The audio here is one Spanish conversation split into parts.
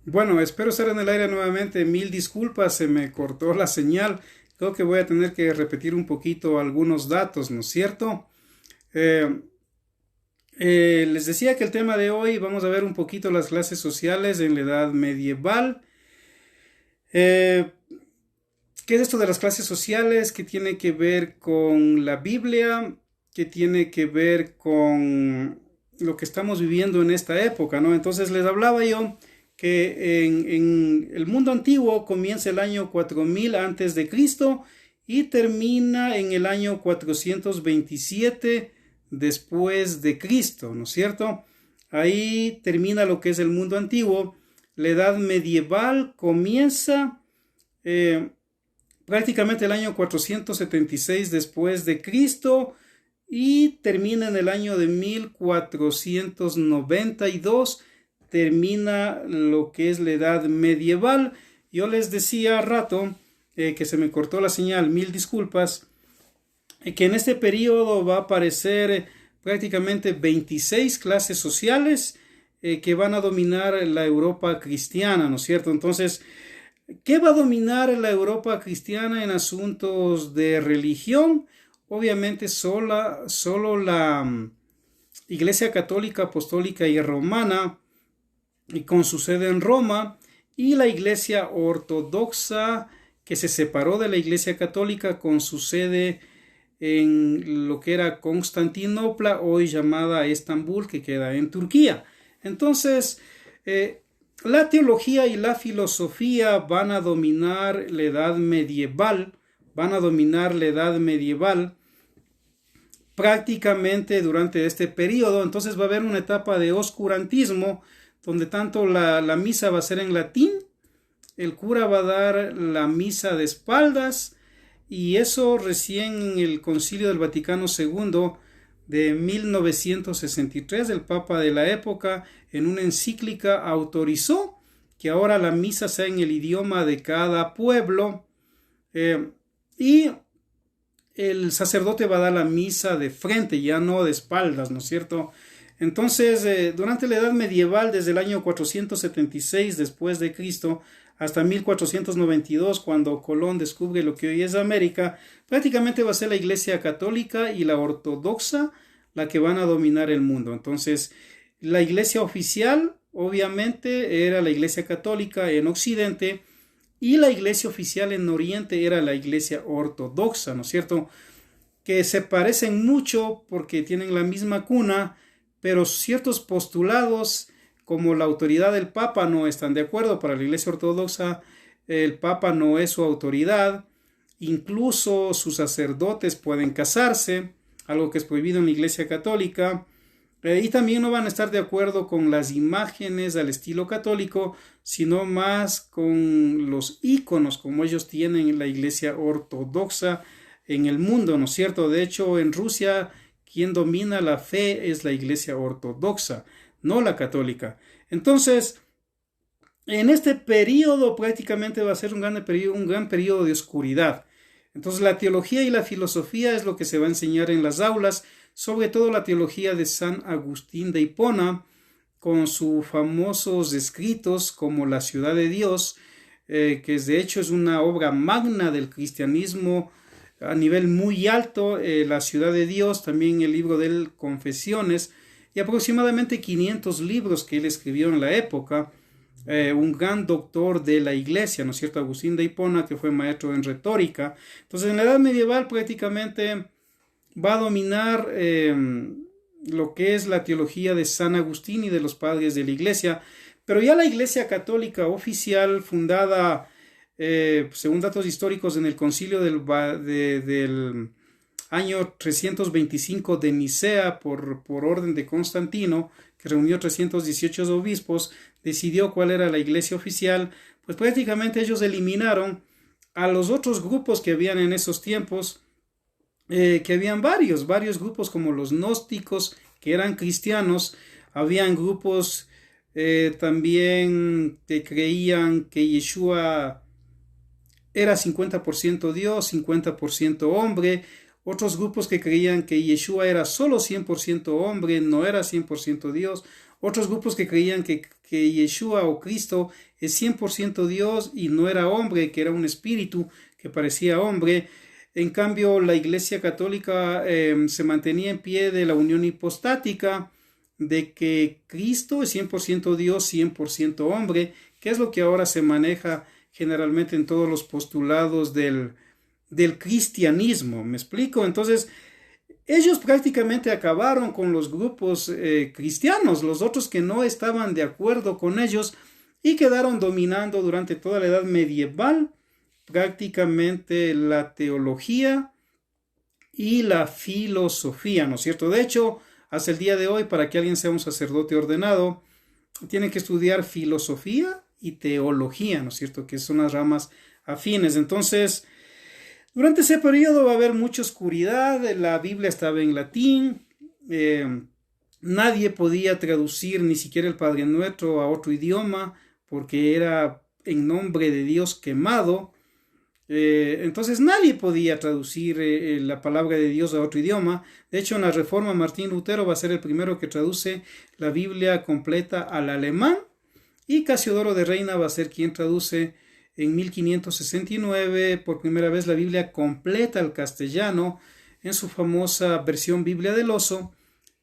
Bueno, espero estar en el aire nuevamente. Mil disculpas, se me cortó la señal. Creo que voy a tener que repetir un poquito algunos datos, ¿no es cierto? Eh, Les decía que el tema de hoy vamos a ver un poquito las clases sociales en la edad medieval. Eh, ¿Qué es esto de las clases sociales? ¿Qué tiene que ver con la Biblia? ¿Qué tiene que ver con lo que estamos viviendo en esta época, ¿no? Entonces les hablaba yo que en el mundo antiguo comienza el año 4000 antes de Cristo y termina en el año 427 después de Cristo, ¿no es cierto? Ahí termina lo que es el mundo antiguo. La edad medieval comienza eh, prácticamente el año 476 después de Cristo y termina en el año de 1492, termina lo que es la edad medieval. Yo les decía a rato que se me cortó la señal, mil disculpas, que en este periodo va a aparecer prácticamente 26 clases sociales que van a dominar la Europa cristiana, ¿no es cierto? Entonces, ¿qué va a dominar la Europa cristiana en asuntos de religión? Obviamente solo la Iglesia Católica, Apostólica y Romana, y con su sede en Roma, y la Iglesia Ortodoxa, que se separó de la Iglesia Católica con su sede en lo que era Constantinopla, hoy llamada Estambul, que queda en Turquía. Entonces, la teología y la filosofía van a dominar la edad medieval, prácticamente durante este periodo. Entonces va a haber una etapa de oscurantismo, donde tanto la misa va a ser en latín, el cura va a dar la misa de espaldas, y eso recién en el Concilio del Vaticano II de 1963, el Papa de la época, en una encíclica, autorizó que ahora la misa sea en el idioma de cada pueblo, y el sacerdote va a dar la misa de frente, ya no de espaldas, ¿no es cierto? Entonces, durante la Edad Medieval, desde el año 476 después de Cristo hasta 1492, cuando Colón descubre lo que hoy es América, prácticamente va a ser la Iglesia Católica y la Ortodoxa la que van a dominar el mundo. Entonces, la Iglesia oficial, obviamente, era la Iglesia Católica en Occidente, y la Iglesia oficial en Oriente era la Iglesia Ortodoxa, ¿no es cierto? Que se parecen mucho porque tienen la misma cuna, pero ciertos postulados como la autoridad del Papa no están de acuerdo. Para la Iglesia Ortodoxa el Papa no es su autoridad, incluso sus sacerdotes pueden casarse, algo que es prohibido en la Iglesia Católica, y también no van a estar de acuerdo con las imágenes al estilo católico, sino más con los íconos como ellos tienen en la Iglesia Ortodoxa en el mundo, ¿no es cierto? De hecho, en Rusia quien domina la fe es la Iglesia Ortodoxa, no la católica. Entonces, en este periodo prácticamente va a ser un gran periodo de oscuridad. Entonces, la teología y la filosofía es lo que se va a enseñar en las aulas, sobre todo la teología de San Agustín de Hipona, con sus famosos escritos como La ciudad de Dios, que de hecho es una obra magna del cristianismo a nivel muy alto, La ciudad de Dios, también el libro de él, Confesiones, y aproximadamente 500 libros que él escribió en la época. Un gran doctor de la iglesia, ¿no es cierto? Agustín de Hipona, que fue maestro en retórica. Entonces, en la edad medieval prácticamente va a dominar lo que es la teología de San Agustín y de los padres de la iglesia, pero ya la iglesia católica oficial, fundada según datos históricos en el concilio del año 325 de Nicea por orden de Constantino, que reunió 318 obispos, decidió cuál era la iglesia oficial. Pues prácticamente ellos eliminaron a los otros grupos que habían en esos tiempos, que habían varios grupos como los gnósticos, que eran cristianos. Habían grupos también que creían que Yeshua era 50% Dios, 50% hombre. Otros grupos que creían que Yeshua era solo 100% hombre, no era 100% Dios. Otros grupos que creían que Yeshua o Cristo es 100% Dios y no era hombre, que era un espíritu que parecía hombre. En cambio, la Iglesia Católica se mantenía en pie de la unión hipostática, de que Cristo es 100% Dios, 100% hombre, que es lo que ahora se maneja generalmente en todos los postulados del cristianismo. ¿Me explico? Entonces, ellos prácticamente acabaron con los grupos cristianos, los otros que no estaban de acuerdo con ellos, y quedaron dominando durante toda la edad medieval prácticamente la teología y la filosofía, ¿no es cierto? De hecho, hasta el día de hoy, para que alguien sea un sacerdote ordenado, tiene que estudiar filosofía y teología, ¿no es cierto? Que son las ramas afines. Entonces, durante ese periodo va a haber mucha oscuridad, la Biblia estaba en latín, nadie podía traducir ni siquiera el Padre Nuestro a otro idioma porque era en nombre de Dios quemado. Entonces nadie podía traducir la palabra de Dios a otro idioma. De hecho, en la Reforma, Martín Lutero va a ser el primero que traduce la Biblia completa al alemán, y Casiodoro de Reina va a ser quien traduce en 1569 por primera vez la Biblia completa al castellano en su famosa versión Biblia del oso,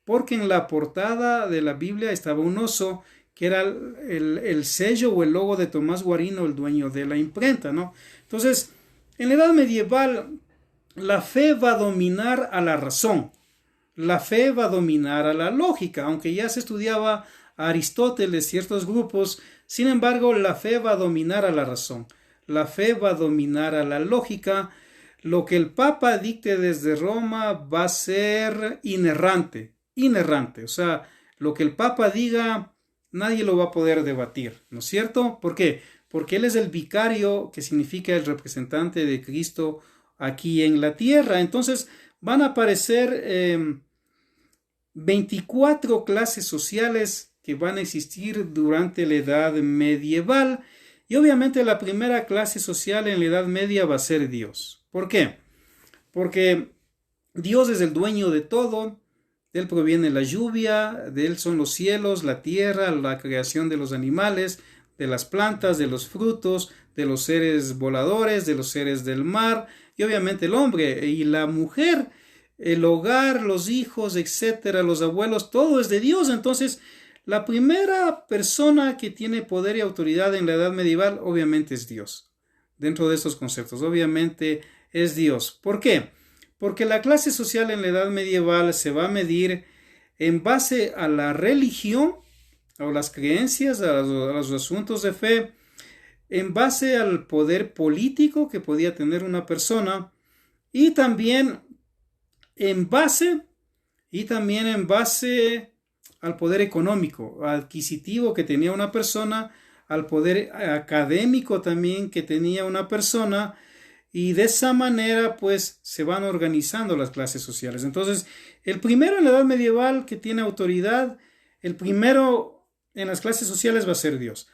porque en la portada de la Biblia estaba un oso que era el sello o el logo de Tomás Guarino, el dueño de la imprenta, ¿no? Entonces, en la edad medieval, la fe va a dominar a la razón, la fe va a dominar a la lógica, aunque ya se estudiaba a Aristóteles, ciertos grupos, sin embargo, la fe va a dominar a la razón, la fe va a dominar a la lógica. Lo que el Papa dicte desde Roma va a ser inerrante, o sea, lo que el Papa diga, nadie lo va a poder debatir, ¿no es cierto? ¿Por qué? Porque él es el vicario, que significa el representante de Cristo aquí en la tierra. Entonces van a aparecer 24 clases sociales que van a existir durante la edad medieval, y obviamente la primera clase social en la Edad Media va a ser Dios. ¿Por qué? Porque Dios es el dueño de todo. De él proviene la lluvia, de él son los cielos, la tierra, la creación de los animales, de las plantas, de los frutos, de los seres voladores, de los seres del mar, y obviamente el hombre y la mujer, el hogar, los hijos, etcétera, los abuelos, todo es de Dios. Entonces, la primera persona que tiene poder y autoridad en la edad medieval obviamente es Dios. Dentro de estos conceptos, obviamente es Dios. ¿Por qué? Porque la clase social en la edad medieval se va a medir en base a la religión, a las creencias, a los asuntos de fe, en base al poder político que podía tener una persona, y también en base al poder económico, adquisitivo que tenía una persona, al poder académico también que tenía una persona, y de esa manera pues se van organizando las clases sociales. Entonces, el primero en la edad medieval que tiene autoridad, el primero en las clases sociales va a ser Dios.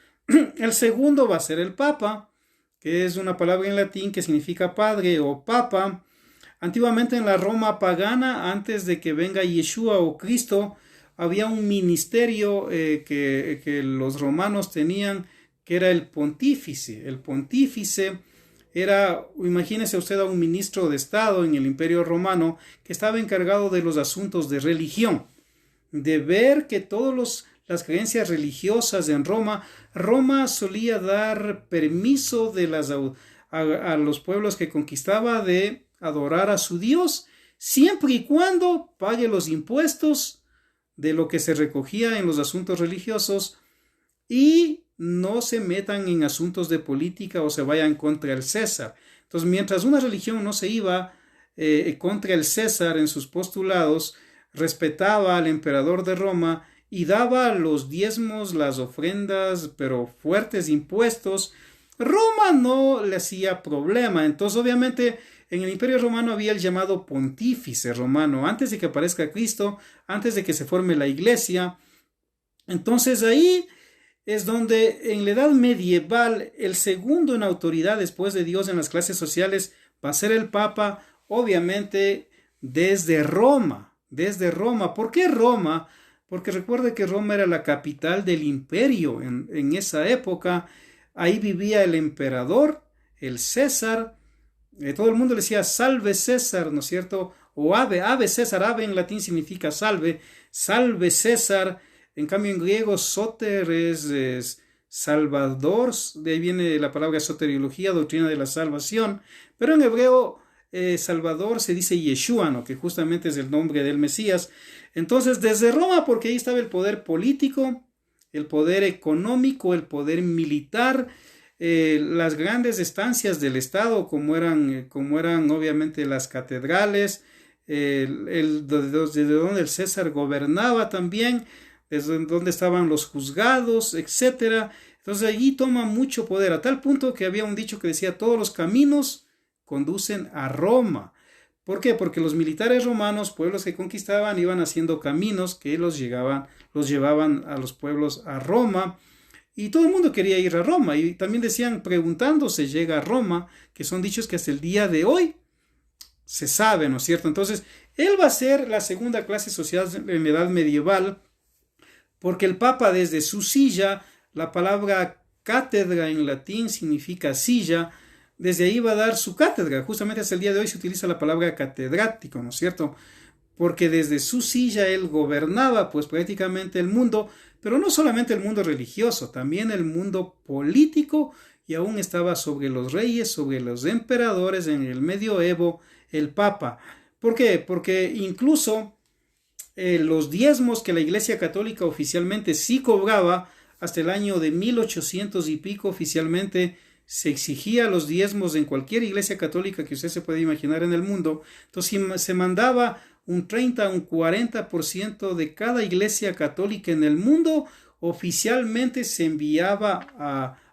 El segundo va a ser el Papa, que es una palabra en latín que significa padre o papa. Antiguamente en la Roma pagana, antes de que venga Yeshua o Cristo, había un ministerio que los romanos tenían, que era el pontífice. El pontífice era, imagínese usted, a un ministro de Estado en el Imperio Romano que estaba encargado de los asuntos de religión, de ver que todas las creencias religiosas en Roma solía dar permiso a los pueblos que conquistaba de adorar a su Dios, siempre y cuando pague los impuestos de lo que se recogía en los asuntos religiosos y no se metan en asuntos de política o se vayan contra el César. Entonces, mientras una religión no se iba contra el César en sus postulados, respetaba al emperador de Roma y daba los diezmos, las ofrendas, pero fuertes impuestos, Roma no le hacía problema. Entonces, obviamente, en el Imperio Romano había el llamado pontífice romano, antes de que aparezca Cristo, antes de que se forme la iglesia. Entonces ahí es donde en la edad medieval el segundo en autoridad después de Dios en las clases sociales va a ser el Papa, obviamente desde Roma. ¿Por qué Roma? porque recuerde que Roma era la capital del imperio en esa época. Ahí vivía el emperador, el César. Todo el mundo le decía salve César, ¿no es cierto? O ave César, ave en latín significa salve, salve César. En cambio en griego soter es salvador, de ahí viene la palabra soteriología, doctrina de la salvación, pero en hebreo Salvador se dice Yeshua, ¿no? Que justamente es el nombre del Mesías. Entonces desde Roma, porque ahí estaba el poder político, el poder económico, el poder militar, las grandes estancias del Estado, como eran obviamente las catedrales, desde donde el César gobernaba también, desde donde estaban los juzgados, etcétera. Entonces allí toma mucho poder, a tal punto que había un dicho que decía: todos los caminos conducen a Roma. ¿Por qué? Porque los militares romanos, pueblos que conquistaban, iban haciendo caminos que los llevaban a los pueblos a Roma. Y todo el mundo quería ir a Roma. Y también decían, preguntándose, llega a Roma, que son dichos que hasta el día de hoy se sabe, ¿no es cierto? Entonces, él va a ser la segunda clase social en la edad medieval, porque el Papa desde su silla, la palabra cátedra en latín significa silla, desde ahí va a dar su cátedra. Justamente hasta el día de hoy se utiliza la palabra catedrático, ¿no es cierto? Porque desde su silla él gobernaba pues prácticamente el mundo, pero no solamente el mundo religioso, también el mundo político, y aún estaba sobre los reyes, sobre los emperadores en el medioevo, el Papa. ¿Por qué? Porque incluso los diezmos que la Iglesia Católica oficialmente sí cobraba, hasta el año de 1800 y pico oficialmente se exigía los diezmos en cualquier iglesia católica que usted se puede imaginar en el mundo. Entonces se mandaba un 30, un 40% de cada iglesia católica en el mundo, oficialmente se enviaba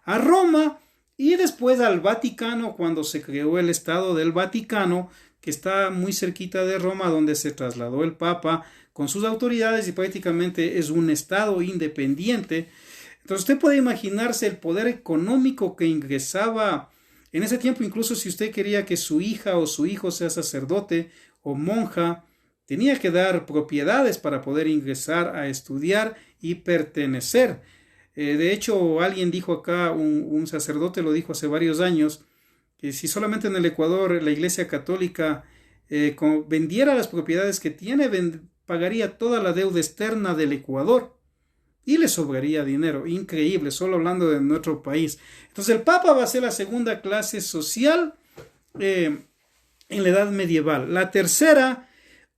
a Roma, y después al Vaticano, cuando se creó el Estado del Vaticano, que está muy cerquita de Roma, donde se trasladó el Papa con sus autoridades y prácticamente es un Estado independiente. Entonces usted puede imaginarse el poder económico que ingresaba en ese tiempo. Incluso si usted quería que su hija o su hijo sea sacerdote o monja, tenía que dar propiedades para poder ingresar a estudiar y pertenecer. De hecho, alguien dijo acá, un sacerdote lo dijo hace varios años, que si solamente en el Ecuador la Iglesia Católica vendiera las propiedades que tiene, pagaría toda la deuda externa del Ecuador y le sobraría dinero. Increíble, solo hablando de nuestro país. Entonces el Papa va a ser la segunda clase social en la edad medieval. La tercera,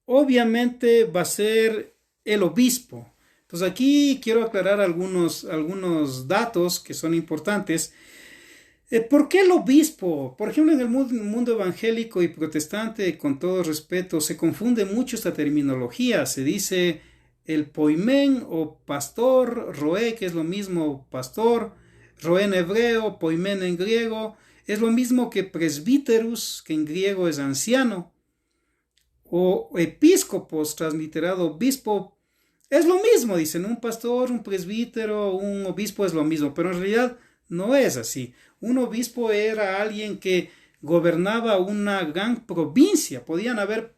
obviamente, va a ser el obispo. Entonces aquí quiero aclarar algunos datos que son importantes. ¿Por qué el obispo? Por ejemplo, en el mundo evangélico y protestante, con todo respeto, se confunde mucho esta terminología. Se dice el poimén o pastor, roé, que es lo mismo pastor, roé en hebreo, poimén en griego, es lo mismo que presbíteros, que en griego es anciano, o episcopos, transliterado obispo, es lo mismo, dicen, un pastor, un presbítero, un obispo es lo mismo, pero en realidad no es así. Un obispo era alguien que gobernaba una gran provincia. Podían haber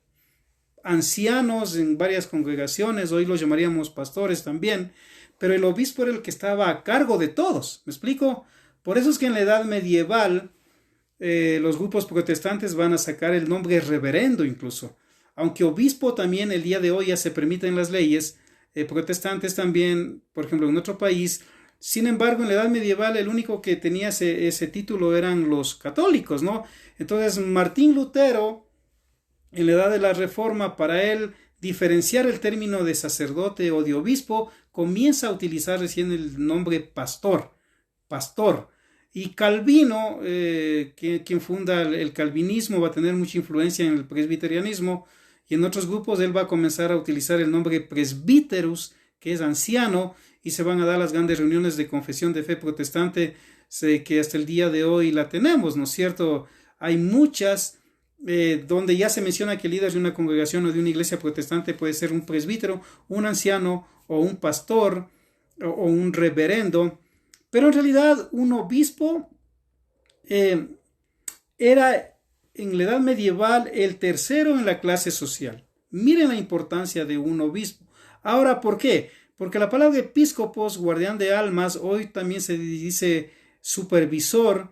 ancianos en varias congregaciones, hoy los llamaríamos pastores también, pero el obispo era el que estaba a cargo de todos. ¿Me explico? Por eso es que en la edad medieval los grupos protestantes van a sacar el nombre reverendo incluso. Aunque obispo también el día de hoy ya se permite en las leyes protestantes también, por ejemplo en nuestro país. Sin embargo, en la edad medieval el único que tenía ese título eran los católicos, ¿no? Entonces Martín Lutero, en la edad de la Reforma, para él diferenciar el término de sacerdote o de obispo, comienza a utilizar recién el nombre pastor. Y Calvino, quien funda el calvinismo, va a tener mucha influencia en el presbiterianismo, y en otros grupos él va a comenzar a utilizar el nombre presbíteros, que es anciano, y se van a dar las grandes reuniones de confesión de fe protestante, que hasta el día de hoy la tenemos, ¿no es cierto? Hay muchas donde ya se menciona que el líder de una congregación o de una iglesia protestante puede ser un presbítero, un anciano o un pastor o un reverendo, pero en realidad un obispo era en la edad medieval el tercero en la clase social. Miren la importancia de un obispo. Ahora, ¿por qué? Porque la palabra episcopos, guardián de almas, hoy también se dice supervisor,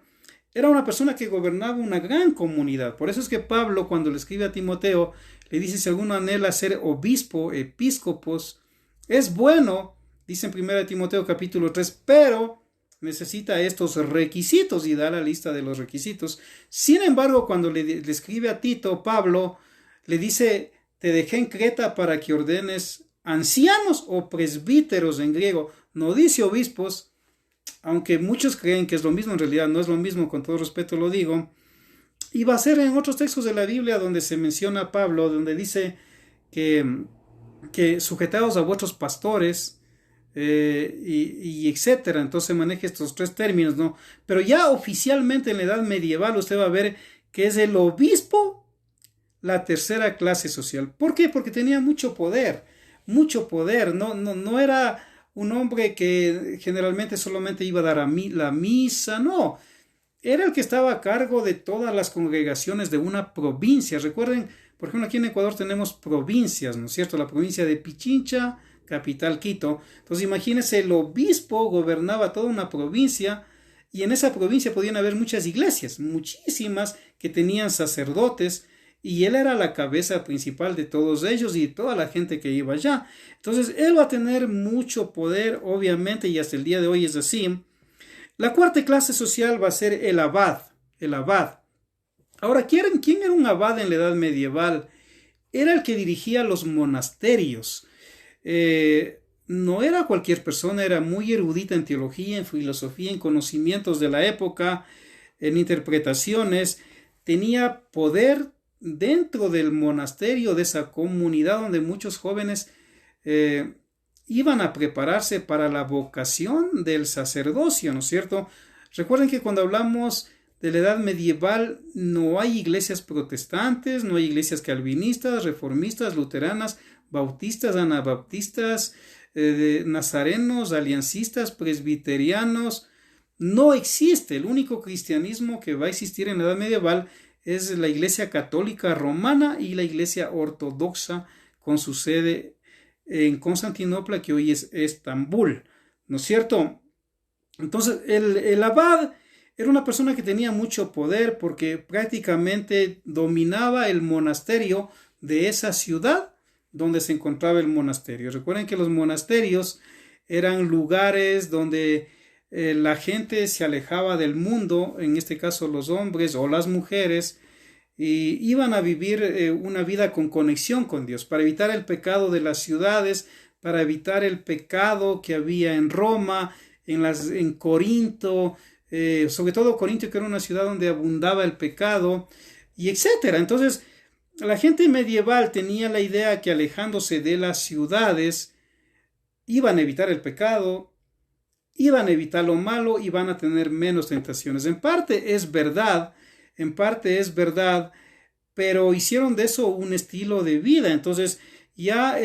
era una persona que gobernaba una gran comunidad. Por eso es que Pablo, cuando le escribe a Timoteo, le dice, si alguno anhela ser obispo, episcopos, es bueno, dice en 1 Timoteo capítulo 3, pero necesita estos requisitos y da la lista de los requisitos. Sin embargo, cuando le escribe a Tito, Pablo le dice, te dejé en Creta para que ordenes ancianos o presbíteros en griego. No dice obispos, aunque muchos creen que es lo mismo, en realidad no es lo mismo, con todo respeto lo digo. Y va a ser en otros textos de la Biblia donde se menciona a Pablo, donde dice que sujetados a vuestros pastores, y etcétera. Entonces maneja estos tres términos, ¿no? Pero ya oficialmente en la edad medieval usted va a ver que es el obispo la tercera clase social. ¿Por qué? Porque tenía mucho poder, no era un hombre que generalmente solamente iba a dar la misa, no, era el que estaba a cargo de todas las congregaciones de una provincia. Recuerden, por ejemplo, aquí en Ecuador tenemos provincias, ¿no es cierto? La provincia de Pichincha, capital Quito. Entonces imagínense, el obispo gobernaba toda una provincia y en esa provincia podían haber muchas iglesias, muchísimas, que tenían sacerdotes, y él era la cabeza principal de todos ellos y toda la gente que iba allá. Entonces él va a tener mucho poder, obviamente, y hasta el día de hoy es así. La cuarta clase social va a ser el abad. Ahora, ¿quién era un abad en la edad medieval? Era el que dirigía los monasterios. No era cualquier persona, era muy erudita en teología, en filosofía, en conocimientos de la época, en interpretaciones. Tenía poder dentro del monasterio, de esa comunidad donde muchos jóvenes iban a prepararse para la vocación del sacerdocio, ¿no es cierto? Recuerden que cuando hablamos de la edad medieval no hay iglesias protestantes, no hay iglesias calvinistas, reformistas, luteranas, bautistas, anabaptistas, nazarenos, aliancistas, presbiterianos. No existe. El único cristianismo que va a existir en la edad medieval es la iglesia católica romana y la iglesia ortodoxa con su sede en Constantinopla, que hoy es Estambul, ¿no es cierto? Entonces el abad era una persona que tenía mucho poder porque prácticamente dominaba el monasterio de esa ciudad donde se encontraba el monasterio. Recuerden que los monasterios eran lugares donde la gente se alejaba del mundo, en este caso los hombres o las mujeres, y iban a vivir una vida con conexión con Dios, para evitar el pecado de las ciudades, para evitar el pecado que había en Roma, en Corinto, sobre todo Corinto, que era una ciudad donde abundaba el pecado, y etcétera. Entonces, la gente medieval tenía la idea que alejándose de las ciudades iban a evitar el pecado, iban a evitar lo malo y van a tener menos tentaciones. En parte es verdad, pero hicieron de eso un estilo de vida. Entonces ya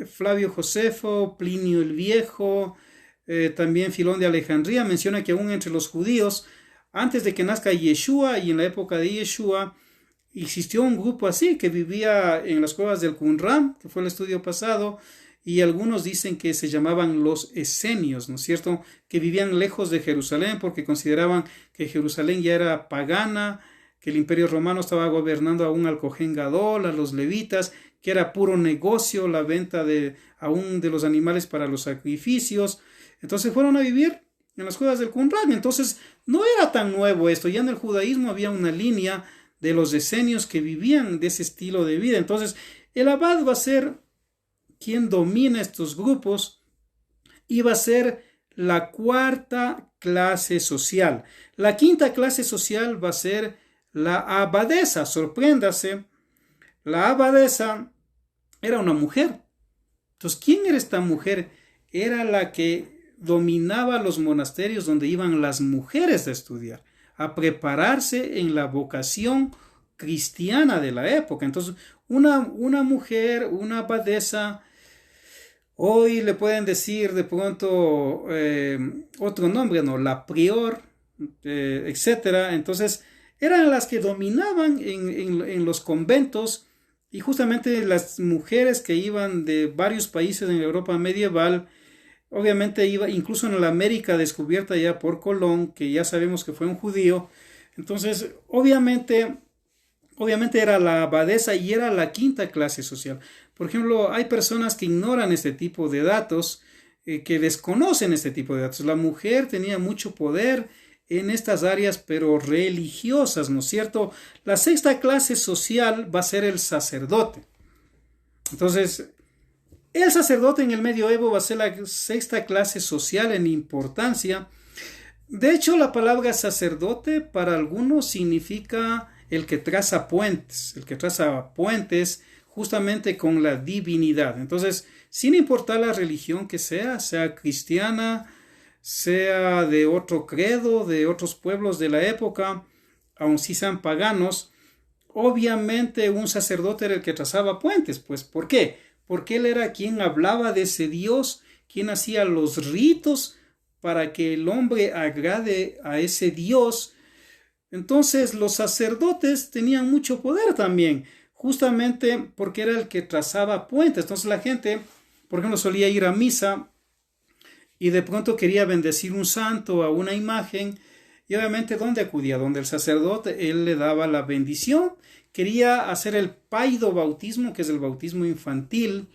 Flavio Josefo, Plinio el Viejo, también Filón de Alejandría menciona que aún entre los judíos, antes de que nazca Yeshua y en la época de Yeshua, existió un grupo así que vivía en las cuevas del Qumran, que fue el estudio pasado, y algunos dicen que se llamaban los esenios, ¿no es cierto?, que vivían lejos de Jerusalén porque consideraban que Jerusalén ya era pagana, que el imperio romano estaba gobernando aún al Cohen Gadol, a los levitas, que era puro negocio la venta aún de los animales para los sacrificios. Entonces fueron a vivir en las cuevas del Qumran. Entonces no era tan nuevo esto, ya en el judaísmo había una línea de los esenios que vivían de ese estilo de vida. Entonces el abad va a ser quien domina estos grupos y va a ser la cuarta clase social. La quinta clase social va a ser la abadesa. Sorpréndase, la abadesa era una mujer. Entonces, ¿quién era esta mujer? Era la que dominaba los monasterios donde iban las mujeres a estudiar, a prepararse en la vocación cristiana de la época. Entonces, una mujer, una abadesa, hoy le pueden decir de pronto otro nombre, ¿no? La prior, etcétera. Entonces, eran las que dominaban en los conventos Y justamente las mujeres que iban de varios países en Europa medieval, obviamente iba incluso en la América descubierta ya por Colón, que ya sabemos que fue un judío. Entonces, obviamente era la abadesa y era la quinta clase social. Por ejemplo, hay personas que ignoran este tipo de datos, que desconocen este tipo de datos. La mujer tenía mucho poder en estas áreas, pero religiosas, ¿no es cierto? La sexta clase social va a ser el sacerdote. Entonces, el sacerdote en el medioevo va a ser la sexta clase social en importancia. De hecho, la palabra sacerdote para algunos significa el que traza puentes justamente con la divinidad. Entonces, sin importar la religión que sea cristiana, sea de otro credo, de otros pueblos de la época, aun si sean paganos, obviamente un sacerdote era el que trazaba puentes. Pues, ¿por qué? Porque él era quien hablaba de ese Dios, quien hacía los ritos para que el hombre agrade a ese Dios. Entonces los sacerdotes tenían mucho poder también, justamente porque era el que trazaba puentes. Entonces la gente, por ejemplo, solía ir a misa y de pronto quería bendecir un santo, a una imagen, y obviamente ¿dónde acudía? Donde el sacerdote, él le daba la bendición. Quería hacer el paido bautismo, que es el bautismo infantil,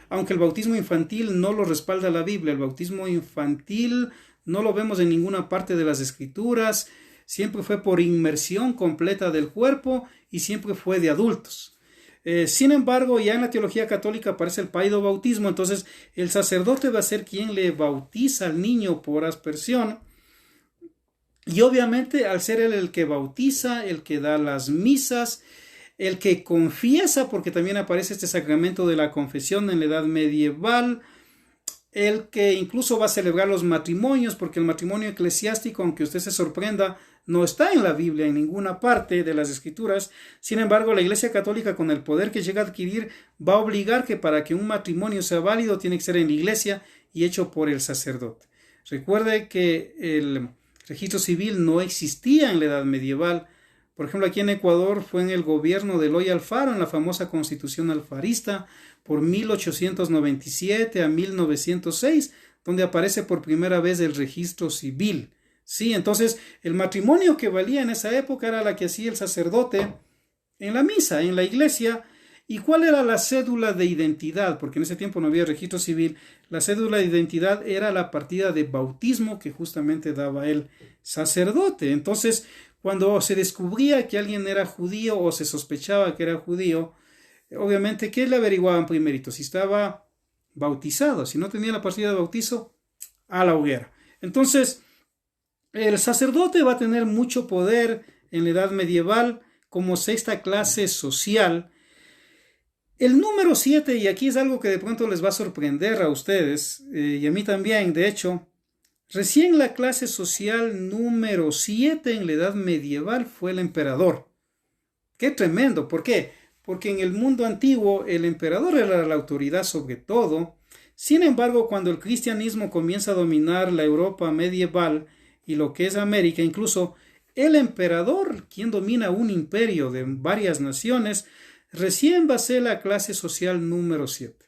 aunque el bautismo infantil no lo respalda la Biblia. El bautismo infantil no lo vemos en ninguna parte de las escrituras. Siempre fue por inmersión completa del cuerpo y siempre fue de adultos. Sin embargo, ya en la teología católica aparece el paido bautismo. Entonces el sacerdote va a ser quien le bautiza al niño por aspersión. Y obviamente al ser él el que bautiza, el que da las misas, el que confiesa, porque también aparece este sacramento de la confesión en la edad medieval, el que incluso va a celebrar los matrimonios, porque el matrimonio eclesiástico, aunque usted se sorprenda, no está en la Biblia, en ninguna parte de las escrituras. Sin embargo, la Iglesia Católica, con el poder que llega a adquirir, va a obligar que para que un matrimonio sea válido tiene que ser en la Iglesia y hecho por el sacerdote. Recuerde que el registro civil no existía en la edad medieval. Por ejemplo, aquí en Ecuador fue en el gobierno de Eloy Alfaro, en la famosa Constitución alfarista, por 1897 a 1906, donde aparece por primera vez el registro civil. Sí, entonces el matrimonio que valía en esa época era la que hacía el sacerdote en la misa, en la iglesia. ¿Y cuál era la cédula de identidad? Porque en ese tiempo no había registro civil. La cédula de identidad era la partida de bautismo que justamente daba el sacerdote. Entonces, cuando se descubría que alguien era judío o se sospechaba que era judío, obviamente, ¿qué le averiguaban primerito? Si estaba bautizado. Si no tenía la partida de bautizo, a la hoguera. Entonces, el sacerdote va a tener mucho poder en la edad medieval como sexta clase social. El número 7, y aquí es algo que de pronto les va a sorprender a ustedes, y a mí también, de hecho, recién la clase social número 7 en la edad medieval fue el emperador. ¡Qué tremendo! ¿Por qué? Porque en el mundo antiguo el emperador era la autoridad sobre todo. Sin embargo, cuando el cristianismo comienza a dominar la Europa medieval y lo que es América, incluso el emperador, quien domina un imperio de varias naciones, recién va a ser la clase social número 7.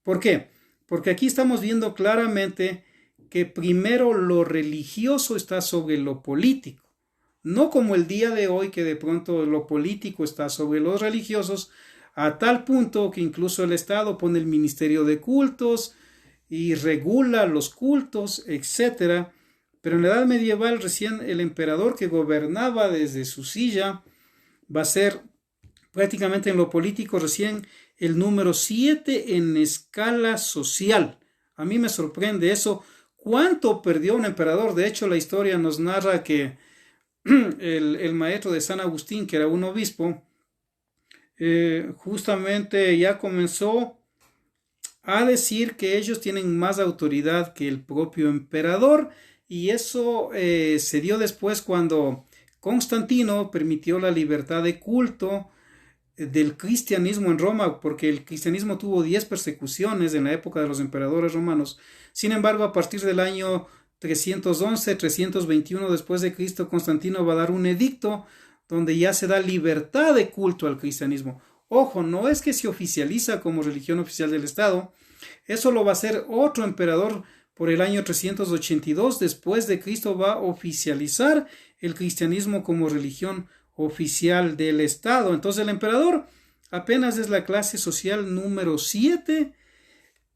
¿Por qué? Porque aquí estamos viendo claramente que primero lo religioso está sobre lo político. No como el día de hoy que de pronto lo político está sobre los religiosos, a tal punto que incluso el Estado pone el ministerio de cultos y regula los cultos, etc. Pero en la edad medieval recién el emperador que gobernaba desde su silla va a ser prácticamente en lo político recién el número 7 en escala social. A mí me sorprende eso. ¿Cuánto perdió un emperador? De hecho, la historia nos narra que el maestro de San Agustín, que era un obispo, justamente ya comenzó a decir que ellos tienen más autoridad que el propio emperador, y eso se dio después cuando Constantino permitió la libertad de culto del cristianismo en Roma, porque el cristianismo tuvo 10 persecuciones en la época de los emperadores romanos. Sin embargo, a partir del año 311, 321 después de Cristo, Constantino va a dar un edicto donde ya se da libertad de culto al cristianismo. Ojo, no es que se oficializa como religión oficial del Estado. Eso lo va a hacer otro emperador por el año 382 después de Cristo. Va a oficializar el cristianismo como religión oficial del Estado. Entonces el emperador apenas es la clase social número 7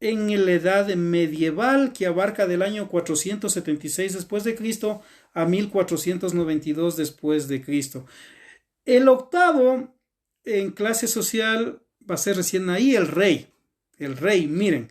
en la edad medieval, que abarca del año 476 después de Cristo a 1492 después de Cristo. El octavo en clase social va a ser recién ahí el rey. El rey, miren.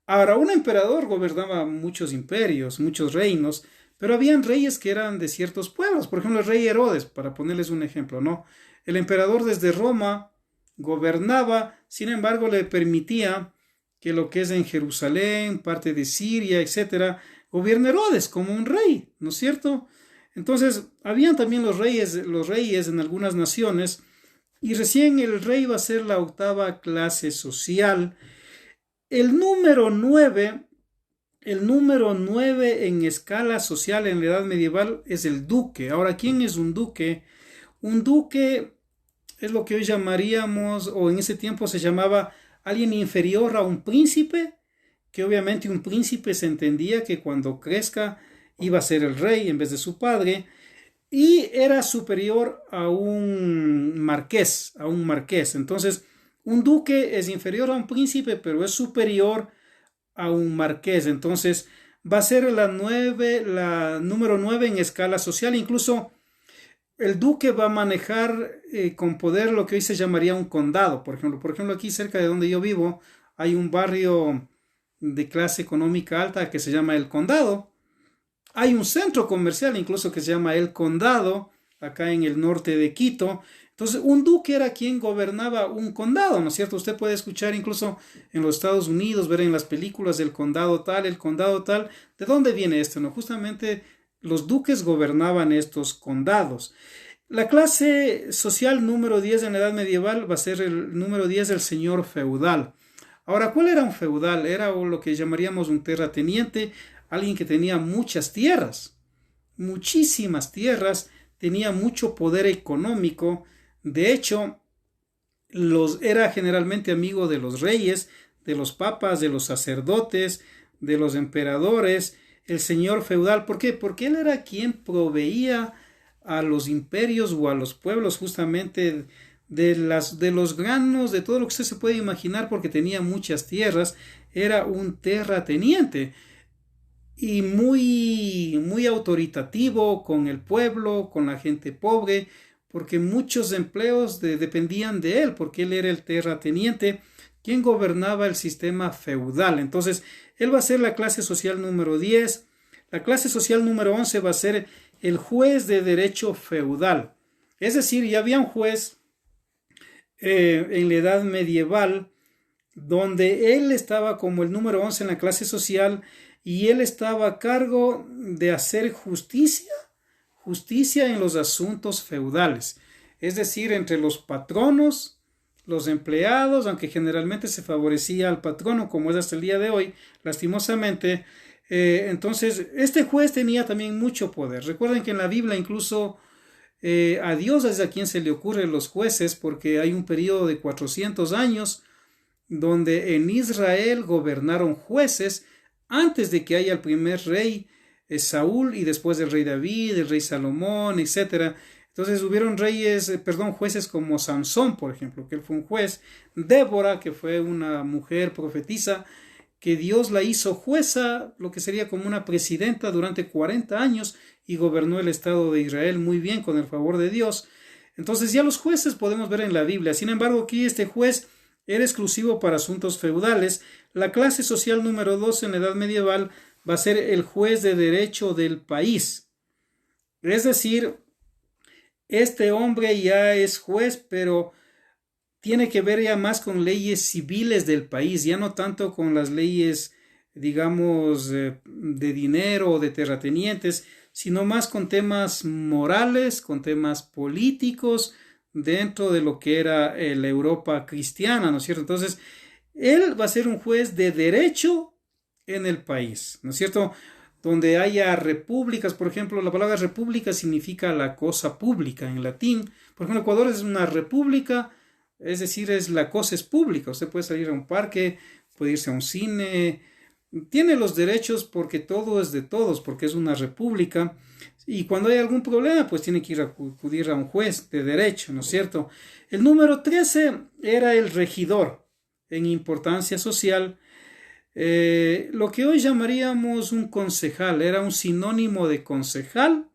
Ahora, un emperador gobernaba muchos imperios, muchos reinos, pero habían reyes que eran de ciertos pueblos. Por ejemplo, el rey Herodes, para ponerles un ejemplo, ¿no? El emperador desde Roma gobernaba, sin embargo, le permitía que lo que es en Jerusalén, parte de Siria, etcétera, gobierne Herodes como un rey, ¿no es cierto? Entonces, habían también los reyes en algunas naciones, y recién el rey va a ser la octava clase social. El número 9 en escala social en la edad medieval es el duque. Ahora, ¿quién es un duque? Un duque es lo que hoy llamaríamos, o en ese tiempo se llamaba, alguien inferior a un príncipe, que obviamente un príncipe se entendía que cuando crezca iba a ser el rey en vez de su padre, y era superior a un marqués, Entonces, un duque es inferior a un príncipe, pero es superior a un marqués. Entonces, va a ser la número 9 en escala social. Incluso el duque va a manejar con poder lo que hoy se llamaría un condado. Por ejemplo, aquí cerca de donde yo vivo hay un barrio de clase económica alta que se llama El Condado. Hay un centro comercial incluso que se llama El Condado, acá en el norte de Quito. Entonces, un duque era quien gobernaba un condado, ¿no es cierto? Usted puede escuchar incluso en los Estados Unidos, ver en las películas el condado tal. ¿De dónde viene esto? No, justamente los duques gobernaban estos condados. La clase social número 10 en la edad medieval va a ser el número 10 del señor feudal. Ahora, ¿cuál era un feudal? Era lo que llamaríamos un terrateniente, alguien que tenía muchas tierras, muchísimas tierras, tenía mucho poder económico. De hecho, era generalmente amigo de los reyes, de los papas, de los sacerdotes, de los emperadores. El señor feudal, ¿por qué? Porque él era quien proveía a los imperios o a los pueblos justamente de los granos, de todo lo que usted se puede imaginar, porque tenía muchas tierras. Era un terrateniente y muy autoritativo con el pueblo, con la gente pobre, porque muchos empleos dependían de él, porque él era el terrateniente quien gobernaba el sistema feudal. Entonces, él va a ser la clase social número 10. La clase social número 11 va a ser el juez de derecho feudal. Es decir, ya había un juez en la edad medieval, donde él estaba como el número 11 en la clase social, y él estaba a cargo de hacer justicia en los asuntos feudales, es decir, entre los patronos, los empleados, aunque generalmente se favorecía al patrono, como es hasta el día de hoy, lastimosamente. Entonces, este juez tenía también mucho poder. Recuerden que en la Biblia incluso a Dios es a quien se le ocurren los jueces, porque hay un periodo de 400 años donde en Israel gobernaron jueces antes de que haya el primer rey Saúl, y después del rey David, el rey Salomón, etc. Entonces hubieron jueces como Sansón, por ejemplo, que él fue un juez. Débora, que fue una mujer profetisa, que Dios la hizo jueza, lo que sería como una presidenta, durante 40 años, y gobernó el Estado de Israel muy bien con el favor de Dios. Entonces ya los jueces podemos ver en la Biblia. Sin embargo, aquí este juez era exclusivo para asuntos feudales. La clase social número 2 en la edad medieval va a ser el juez de derecho del país. Es decir, este hombre ya es juez, pero tiene que ver ya más con leyes civiles del país, ya no tanto con las leyes, digamos, de dinero o de terratenientes, sino más con temas morales, con temas políticos, dentro de lo que era la Europa cristiana, ¿no es cierto? Entonces, él va a ser un juez de derecho en el país, ¿no es cierto? Donde haya repúblicas, por ejemplo, la palabra república significa la cosa pública en latín. Por ejemplo, Ecuador es una república Es decir, la cosa es pública. Usted puede salir a un parque, puede irse a un cine, tiene los derechos porque todo es de todos, porque es una república. Y cuando hay algún problema, pues tiene que ir a acudir a un juez de derecho, ¿no es cierto? El número 13 era el regidor en importancia social. Lo que hoy llamaríamos un concejal, era un sinónimo de concejal,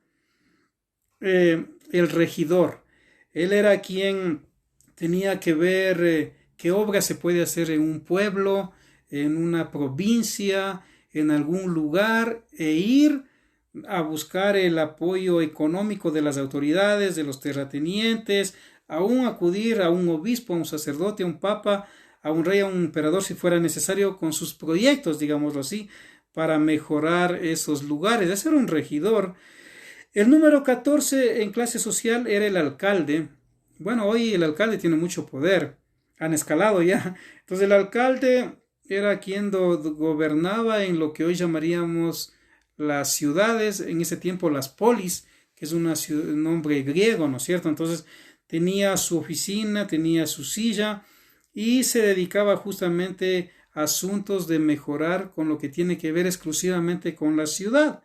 el regidor. Él era quien tenía que ver qué obra se puede hacer en un pueblo, en una provincia, en algún lugar, e ir a buscar el apoyo económico de las autoridades, de los terratenientes, aún acudir a un obispo, a un sacerdote, a un papa, a un rey, a un emperador si fuera necesario, con sus proyectos, digámoslo así, para mejorar esos lugares. Ese era un regidor. El número 14 en clase social era el alcalde. Bueno, hoy el alcalde tiene mucho poder, han escalado ya. Entonces el alcalde era quien gobernaba en lo que hoy llamaríamos las ciudades, en ese tiempo las polis, que es un nombre griego, ¿no es cierto? Entonces tenía su oficina, tenía su silla y se dedicaba justamente a asuntos de mejorar con lo que tiene que ver exclusivamente con la ciudad.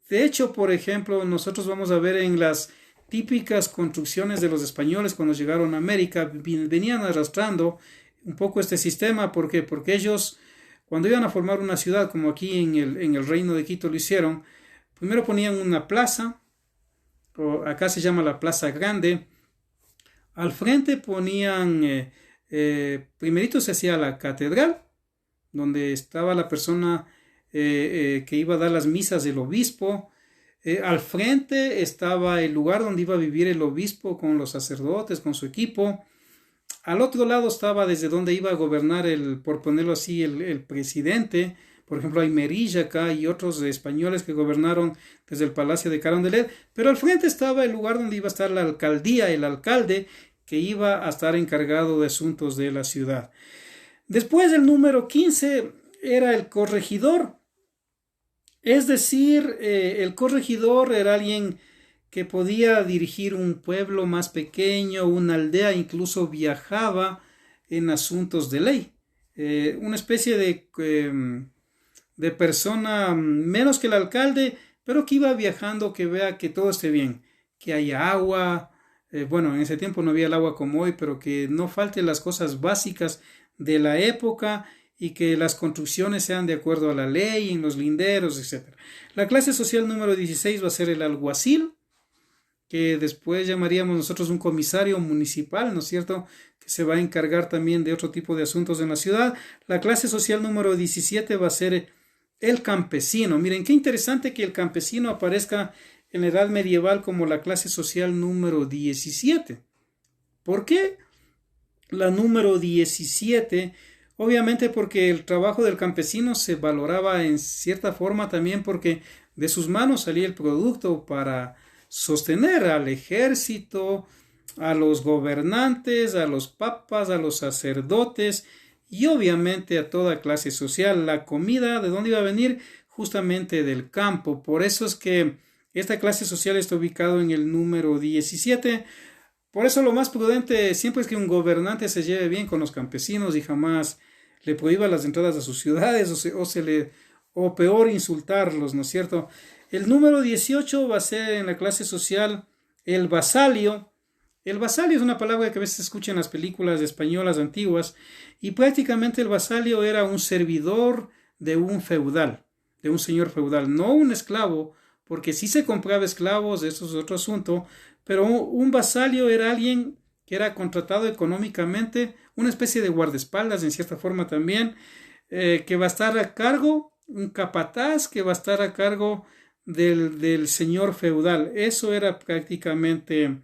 De hecho, por ejemplo, nosotros vamos a ver en las típicas construcciones de los españoles cuando llegaron a América, venían arrastrando un poco este sistema. ¿Por qué? Porque ellos, cuando iban a formar una ciudad, como aquí en el Reino de Quito lo hicieron, primero ponían una plaza, o acá se llama la Plaza Grande. Al frente ponían, primerito se hacía la catedral, donde estaba la persona que iba a dar las misas del obispo. Al frente estaba el lugar donde iba a vivir el obispo con los sacerdotes, con su equipo. Al otro lado estaba desde donde iba a gobernar, por ponerlo así, el presidente. Por ejemplo, hay Merilla acá y otros españoles que gobernaron desde el Palacio de Carondelet. Pero al frente estaba el lugar donde iba a estar la alcaldía, el alcalde, que iba a estar encargado de asuntos de la ciudad. Después el número 15 era el corregidor. Es decir, el corregidor era alguien que podía dirigir un pueblo más pequeño, una aldea, incluso viajaba en asuntos de ley. Una especie de persona menos que el alcalde, pero que iba viajando, que vea que todo esté bien, que haya agua. Bueno, en ese tiempo no había el agua como hoy, pero que no falten las cosas básicas de la época y que las construcciones sean de acuerdo a la ley, en los linderos, etc. La clase social número 16 va a ser el alguacil, que después llamaríamos nosotros un comisario municipal, ¿no es cierto?, que se va a encargar también de otro tipo de asuntos en la ciudad. La clase social número 17 va a ser el campesino. Miren, qué interesante que el campesino aparezca en la edad medieval como la clase social número 17. ¿Por qué la número 17? Obviamente porque el trabajo del campesino se valoraba en cierta forma también porque de sus manos salía el producto para sostener al ejército, a los gobernantes, a los papas, a los sacerdotes y obviamente a toda clase social. La comida, ¿de dónde iba a venir? Justamente del campo. Por eso es que esta clase social está ubicada en el número 17. Por eso lo más prudente siempre es que un gobernante se lleve bien con los campesinos y jamás le prohíba las entradas a sus ciudades o peor insultarlos, ¿no es cierto? El número 18 va a ser en la clase social el vasalio. El vasalio es una palabra que a veces se escucha en las películas españolas antiguas y prácticamente el vasalio era un servidor de un feudal, de un señor feudal, no un esclavo, porque sí se compraba esclavos, eso es otro asunto, pero un vasalio era alguien que era contratado económicamente, una especie de guardaespaldas en cierta forma también, que va a estar a cargo, un capataz que va a estar a cargo del señor feudal. Eso era prácticamente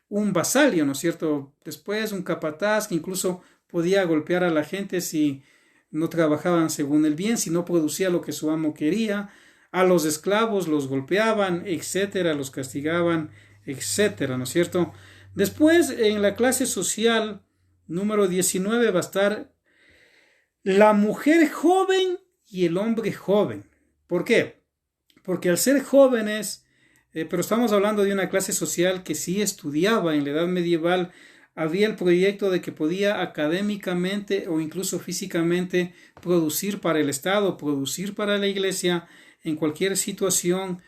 un vasalio, ¿no es cierto? Después un capataz que incluso podía golpear a la gente si no trabajaban según el bien, si no producía lo que su amo quería. A los esclavos los golpeaban, etcétera, los castigaban, etcétera, ¿no es cierto? Después, en la clase social número 19 va a estar la mujer joven y el hombre joven. ¿Por qué? Porque al ser jóvenes, pero estamos hablando de una clase social que sí estudiaba en la edad medieval, había el proyecto de que podía académicamente o incluso físicamente producir para el Estado, producir para la Iglesia en cualquier situación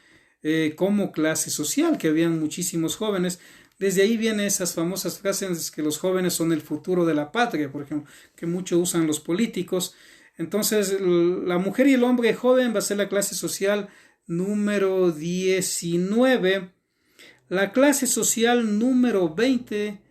como clase social, que habían muchísimos jóvenes. Desde ahí vienen esas famosas frases que los jóvenes son el futuro de la patria, por ejemplo, que mucho usan los políticos. Entonces, la mujer y el hombre joven va a ser la clase social número 19. La clase social número 20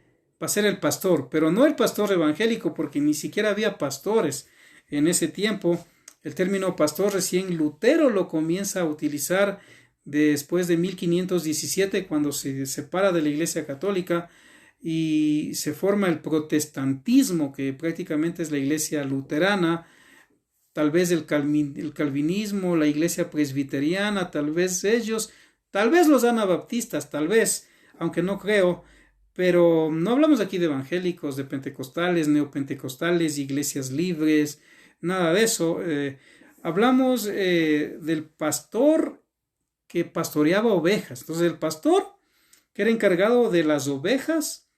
va a ser el pastor, pero no el pastor evangélico, porque ni siquiera había pastores en ese tiempo. El término pastor recién Lutero lo comienza a utilizar después de 1517, cuando se separa de la Iglesia Católica y se forma el protestantismo, que prácticamente es la Iglesia luterana, tal vez el calvinismo, la Iglesia presbiteriana, tal vez ellos, tal vez los anabaptistas, tal vez, aunque no creo. Pero no hablamos aquí de evangélicos, de pentecostales, neopentecostales, iglesias libres, nada de eso. Hablamos del pastor que pastoreaba ovejas. Entonces el pastor que era encargado de las ovejas,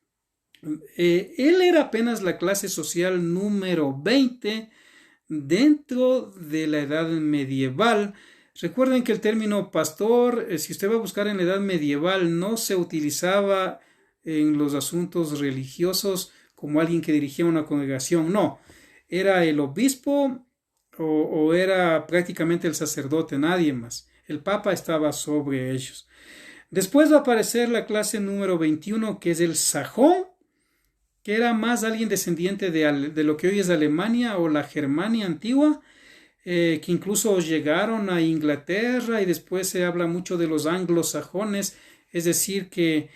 él era apenas la clase social número 20 dentro de la edad medieval. Recuerden que el término pastor, si usted va a buscar en la edad medieval, no se utilizaba en los asuntos religiosos como alguien que dirigía una congregación, no, era el obispo o era prácticamente el sacerdote, nadie más. El papa estaba sobre ellos. Después va a aparecer la clase número 21, que es el sajón, que era más alguien descendiente de lo que hoy es Alemania o la Germania antigua, que incluso llegaron a Inglaterra, y después se habla mucho de los anglosajones, es decir, que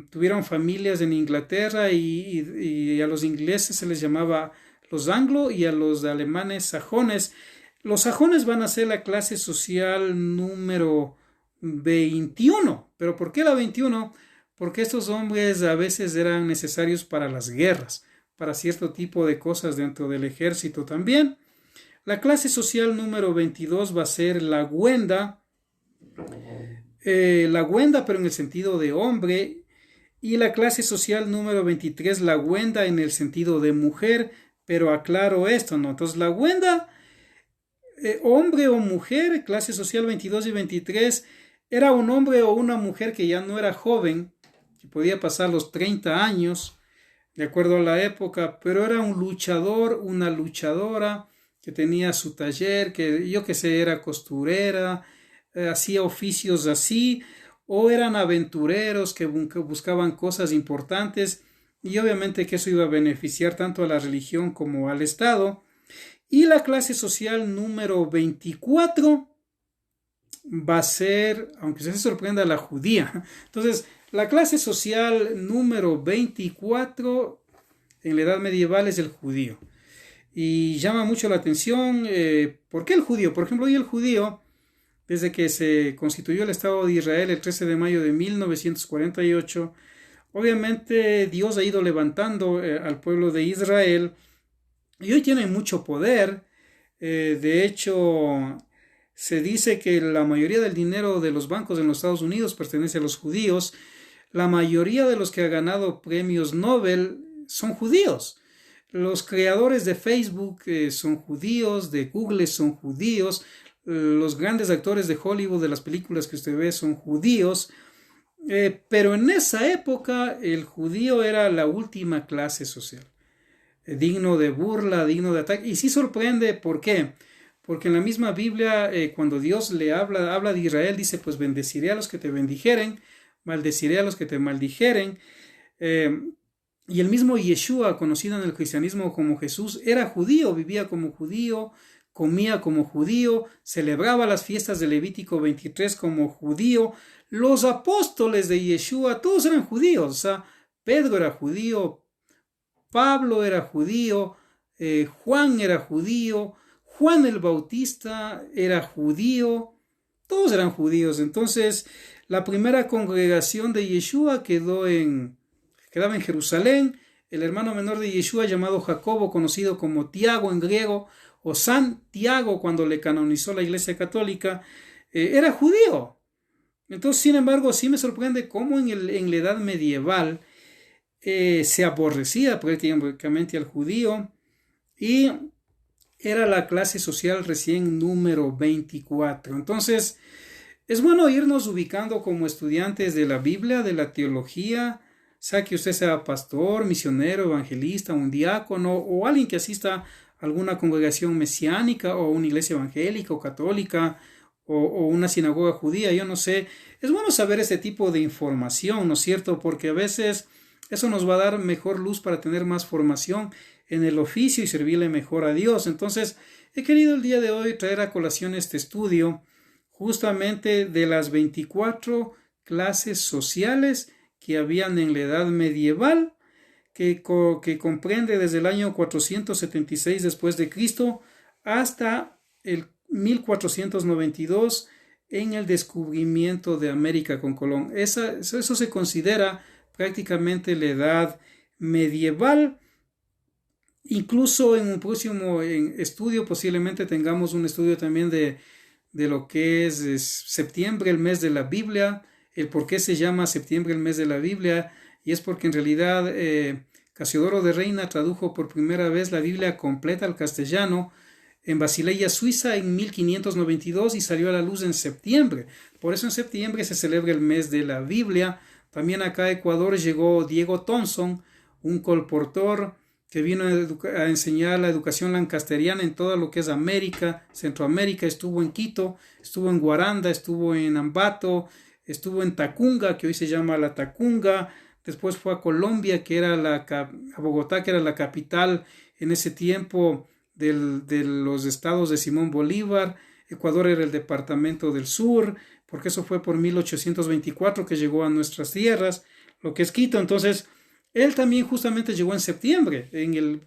tuvieron familias en Inglaterra y a los ingleses se les llamaba los anglo y a los alemanes sajones. Los sajones van a ser la clase social número 21. ¿Pero por qué la 21? Porque estos hombres a veces eran necesarios para las guerras, para cierto tipo de cosas dentro del ejército también. La clase social número 22 va a ser la Wenda, pero en el sentido de hombre, y la clase social número 23, la Wenda en el sentido de mujer, pero aclaro esto, ¿no? Entonces la Wenda, hombre o mujer, clase social 22 y 23, era un hombre o una mujer que ya no era joven, que podía pasar los 30 años, de acuerdo a la época, pero era un luchador, una luchadora, que tenía su taller, que yo que sé, era costurera, hacía oficios así, o eran aventureros que buscaban cosas importantes, y obviamente que eso iba a beneficiar tanto a la religión como al Estado. Y la clase social número 24 va a ser, aunque se sorprenda, la judía. Entonces, la clase social número 24 en la edad medieval es el judío. Y llama mucho la atención, ¿por qué el judío? Por ejemplo, hoy el judío, desde que se constituyó el Estado de Israel el 13 de mayo de 1948, obviamente Dios ha ido levantando al pueblo de Israel y hoy tienen mucho poder. De hecho, se dice que la mayoría del dinero de los bancos en los Estados Unidos pertenece a los judíos. La mayoría de los que han ganado premios Nobel son judíos. Los creadores de Facebook son judíos, de Google son judíos, los grandes actores de Hollywood, de las películas que usted ve, son judíos, pero en esa época el judío era la última clase social, digno de burla, digno de ataque, y sí sorprende. ¿Por qué? Porque en la misma Biblia, cuando Dios le habla de Israel, dice, pues bendeciré a los que te bendijeren, maldeciré a los que te maldijeren. Y el mismo Yeshua, conocido en el cristianismo como Jesús, era judío, vivía como judío, comía como judío, celebraba las fiestas de Levítico 23 como judío. Los apóstoles de Yeshua, todos eran judíos. O sea, Pedro era judío, Pablo era judío, Juan era judío, Juan el Bautista era judío, todos eran judíos. Entonces, la primera congregación de Yeshua quedaba en Jerusalén. El hermano menor de Yeshua, llamado Jacobo, conocido como Tiago en griego, o San Tiago cuando le canonizó la Iglesia Católica, era judío. Entonces, sin embargo, sí me sorprende cómo en la edad medieval se aborrecía prácticamente al judío y era la clase social recién número 24. Entonces, es bueno irnos ubicando como estudiantes de la Biblia, de la teología, sea que usted sea pastor, misionero, evangelista, un diácono o alguien que asista a alguna congregación mesiánica o una iglesia evangélica o católica o una sinagoga judía, yo no sé. Es bueno saber ese tipo de información, ¿no es cierto? Porque a veces eso nos va a dar mejor luz para tener más formación en el oficio y servirle mejor a Dios. Entonces, he querido el día de hoy traer a colación este estudio justamente de las 24 clases sociales que habían en la Edad Medieval, que comprende desde el año 476 después de Cristo hasta el 1492 en el descubrimiento de América con Colón. Eso se considera prácticamente la Edad Medieval. Incluso en un próximo estudio posiblemente tengamos un estudio también de lo que es septiembre, el mes de la Biblia, el por qué se llama septiembre el mes de la Biblia, y es porque en realidad Casiodoro de Reina tradujo por primera vez la Biblia completa al castellano en Basilea, Suiza, en 1592 y salió a la luz en septiembre. Por eso en septiembre se celebra el mes de la Biblia. También acá a Ecuador llegó Diego Thompson, un colportor que vino a enseñar la educación lancasteriana en todo lo que es América, Centroamérica. Estuvo en Quito, estuvo en Guaranda, estuvo en Ambato, estuvo en Tacunga, que hoy se llama la Tacunga. Después fue a Colombia, a Bogotá, que era la capital en ese tiempo de los estados de Simón Bolívar. Ecuador era el departamento del sur, porque eso fue por 1824 que llegó a nuestras tierras, lo que es Quito. Entonces, él también justamente llegó en septiembre.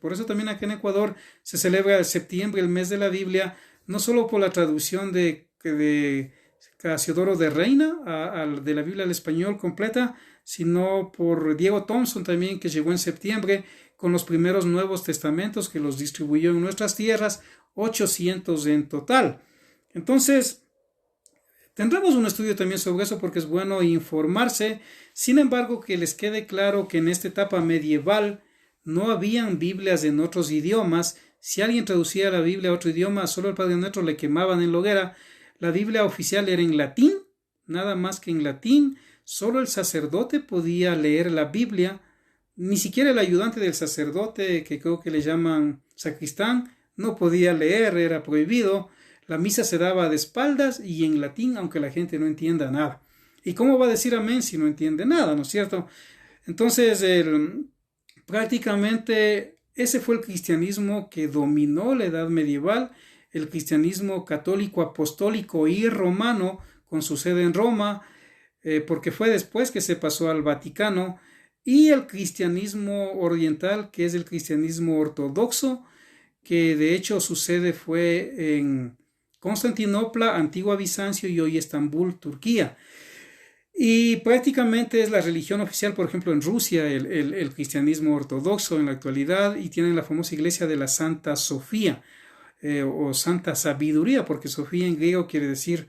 Por eso también acá en Ecuador se celebra en septiembre el mes de la Biblia, no solo por la traducción de Casiodoro de Reina de la Biblia al español completa, sino por Diego Thompson también, que llegó en septiembre con los primeros Nuevos Testamentos, que los distribuyó en nuestras tierras, 800 en total. Entonces, tendremos un estudio también sobre eso porque es bueno informarse. Sin embargo, que les quede claro que en esta etapa medieval no habían Biblias en otros idiomas. Si alguien traducía la Biblia a otro idioma, solo al Padre Nuestro le quemaban en la hoguera. La Biblia oficial era en latín, nada más que en latín. Solo el sacerdote podía leer la Biblia. Ni siquiera el ayudante del sacerdote, que creo que le llaman sacristán, no podía leer, era prohibido. La misa se daba de espaldas y en latín, aunque la gente no entienda nada. ¿Y cómo va a decir amén si no entiende nada, no es cierto? Entonces, prácticamente ese fue el cristianismo que dominó la Edad Medieval, el cristianismo católico, apostólico y romano, con su sede en Roma, porque fue después que se pasó al Vaticano, y el cristianismo oriental, que es el cristianismo ortodoxo, que de hecho su sede fue en Constantinopla, Antigua Bizancio y hoy Estambul, Turquía. Y prácticamente es la religión oficial, por ejemplo, en Rusia, el cristianismo ortodoxo en la actualidad, y tienen la famosa iglesia de la Santa Sofía, o Santa Sabiduría, porque Sofía en griego quiere decir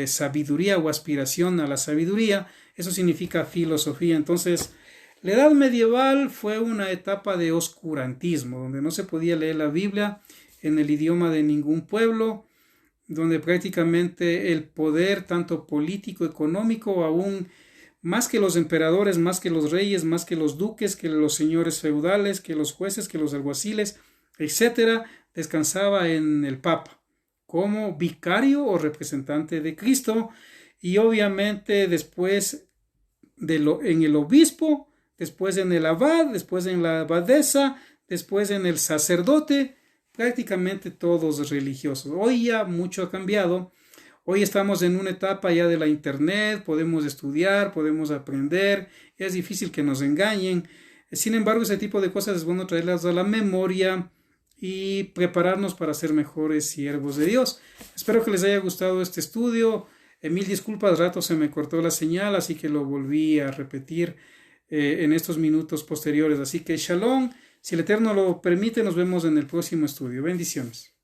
sabiduría o aspiración a la sabiduría. Eso significa filosofía. Entonces, la Edad Medieval fue una etapa de oscurantismo, donde no se podía leer la Biblia en el idioma de ningún pueblo, donde prácticamente el poder, tanto político, económico, aún más que los emperadores, más que los reyes, más que los duques, que los señores feudales, que los jueces, que los alguaciles, etcétera, descansaba en el Papa como vicario o representante de Cristo, y obviamente después en el obispo, después en el abad, después en la abadesa, después en el sacerdote, prácticamente todos religiosos. Hoy ya mucho ha cambiado. Hoy estamos en una etapa ya de la internet, podemos estudiar, podemos aprender, es difícil que nos engañen. Sin embargo, ese tipo de cosas es bueno traerlas a la memoria y prepararnos para ser mejores siervos de Dios. Espero que les haya gustado este estudio. Mil disculpas, rato se me cortó la señal, así que lo volví a repetir en estos minutos posteriores. Así que shalom, si el Eterno lo permite, nos vemos en el próximo estudio. Bendiciones.